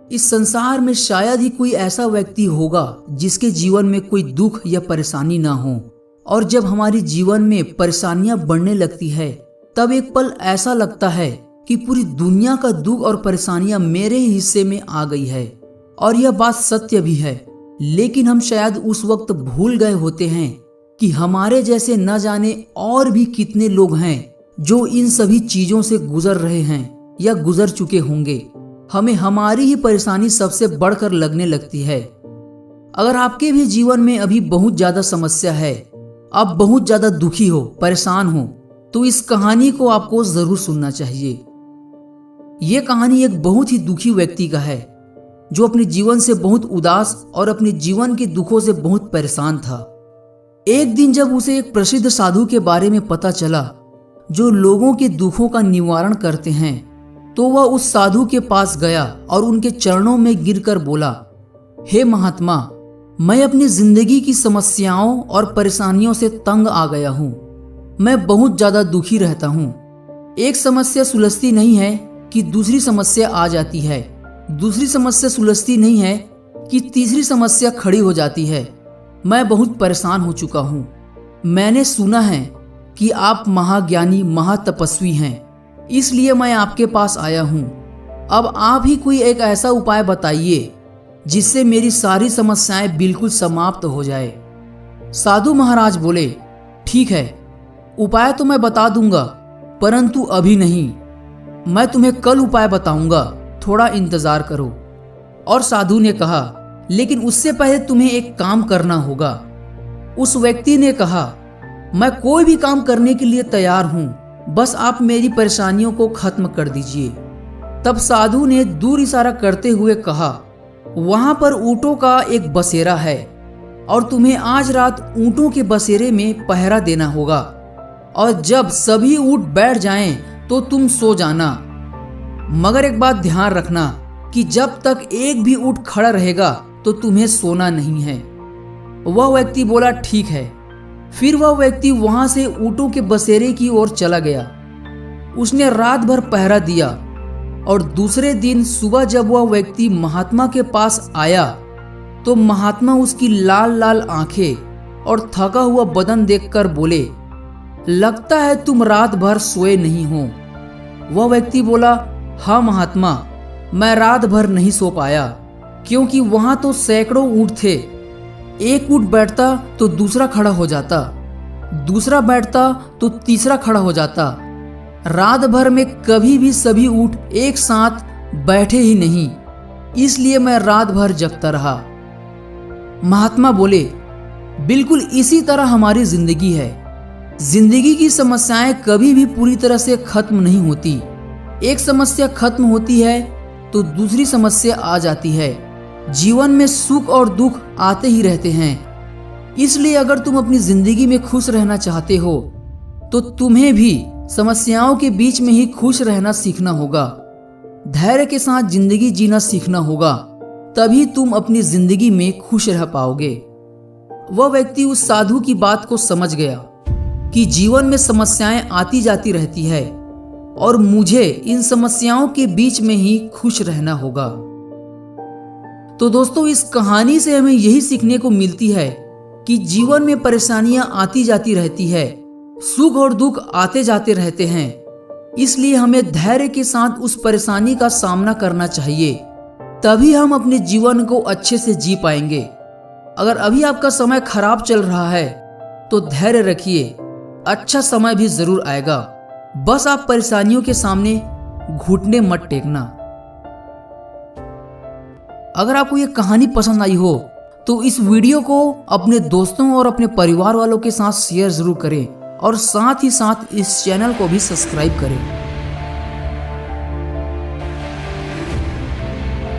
इस संसार में शायद ही कोई ऐसा व्यक्ति होगा जिसके जीवन में कोई दुख या परेशानी ना हो। और जब हमारी जीवन में परेशानियां बढ़ने लगती है तब एक पल ऐसा लगता है कि पूरी दुनिया का दुख और परेशानियां मेरे ही हिस्से में आ गई है। और यह बात सत्य भी है, लेकिन हम शायद उस वक्त भूल गए होते हैं कि हमारे जैसे न जाने और भी कितने लोग हैं जो इन सभी चीजों से गुजर रहे हैं या गुजर चुके होंगे। हमें हमारी ही परेशानी सबसे बढ़कर लगने लगती है। अगर आपके भी जीवन में अभी बहुत ज्यादा समस्या है, आप बहुत ज्यादा दुखी हो, परेशान हो, तो इस कहानी को आपको जरूर सुनना चाहिए। यह कहानी एक बहुत ही दुखी व्यक्ति का है जो अपने जीवन से बहुत उदास और अपने जीवन के दुखों से बहुत परेशान था। एक दिन जब उसे एक प्रसिद्ध साधु के बारे में पता चला जो लोगों के दुखों का निवारण करते हैं, तो वह उस साधु के पास गया और उनके चरणों में गिरकर बोला, हे महात्मा, मैं अपनी जिंदगी की समस्याओं और परेशानियों से तंग आ गया हूँ। मैं बहुत ज्यादा दुखी रहता हूँ। एक समस्या सुलझती नहीं है कि दूसरी समस्या आ जाती है, दूसरी समस्या सुलझती नहीं है कि तीसरी समस्या खड़ी हो जाती है। मैं बहुत परेशान हो चुका हूँ। मैंने सुना है कि आप महाज्ञानी, महातपस्वी हैं, इसलिए मैं आपके पास आया हूँ। अब आप ही कोई एक ऐसा उपाय बताइए जिससे मेरी सारी समस्याएं बिल्कुल समाप्त हो जाए। साधु महाराज बोले, ठीक है, उपाय तो मैं बता दूंगा, परंतु अभी नहीं। मैं तुम्हें कल उपाय बताऊंगा, थोड़ा इंतजार करो। और साधु ने कहा, लेकिन उससे पहले तुम्हें एक काम करना होगा। उस व्यक्ति ने कहा, मैं कोई भी काम करने के लिए तैयार हूं, बस आप मेरी परेशानियों को खत्म कर दीजिए। तब साधु ने दूर इशारा करते हुए कहा, वहां पर ऊंटों का एक बसेरा है और तुम्हें आज रात ऊंटों के बसेरे में पहरा देना होगा, और जब सभी ऊंट बैठ जाएं तो तुम सो जाना। मगर एक बात ध्यान रखना कि जब तक एक भी ऊंट खड़ा रहेगा तो तुम्हें सोना नहीं है। वह व्यक्ति बोला, ठीक है। फिर वह व्यक्ति वहां से ऊंटों के बसेरे की ओर चला गया। उसने रात भर पहरा दिया और दूसरे दिन सुबह जब वह व्यक्ति महात्मा के पास आया तो महात्मा उसकी लाल लाल आंखें और थका हुआ बदन देखकर बोले, लगता है तुम रात भर सोए नहीं हो। वह व्यक्ति बोला, हाँ महात्मा, मैं रात भर नहीं सो पाया, क्योंकि वहां तो सैकड़ों ऊंट थे। एक ऊंट बैठता तो दूसरा खड़ा हो जाता, दूसरा बैठता तो तीसरा खड़ा हो जाता। रात भर में कभी भी सभी ऊंट एक साथ बैठे ही नहीं, इसलिए मैं रात भर जगता रहा। महात्मा बोले, बिल्कुल इसी तरह हमारी जिंदगी है। जिंदगी की समस्याएं कभी भी पूरी तरह से खत्म नहीं होती। एक समस्या खत्म होती है तो दूसरी समस्या आ जाती है। जीवन में सुख और दुख आते ही रहते हैं। इसलिए अगर तुम अपनी जिंदगी में खुश रहना चाहते हो तो तुम्हें भी समस्याओं के बीच में ही खुश रहना सीखना होगा। धैर्य के साथ जिंदगी जीना सीखना होगा, तभी तुम अपनी जिंदगी में खुश रह पाओगे। वह व्यक्ति उस साधु की बात को समझ गया कि जीवन में समस्याएं आती जाती रहती है और मुझे इन समस्याओं के बीच में ही खुश रहना होगा। तो दोस्तों, इस कहानी से हमें यही सीखने को मिलती है कि जीवन में परेशानियां आती जाती रहती है, सुख और दुख आते जाते रहते हैं। इसलिए हमें धैर्य के साथ उस परेशानी का सामना करना चाहिए, तभी हम अपने जीवन को अच्छे से जी पाएंगे। अगर अभी आपका समय खराब चल रहा है तो धैर्य रखिए, अच्छा समय भी जरूर आएगा। बस आप परेशानियों के सामने घुटने मत टेकना। अगर आपको ये कहानी पसंद आई हो तो इस वीडियो को अपने दोस्तों और अपने परिवार वालों के साथ शेयर जरूर करें और साथ ही साथ इस चैनल को भी सब्सक्राइब करें।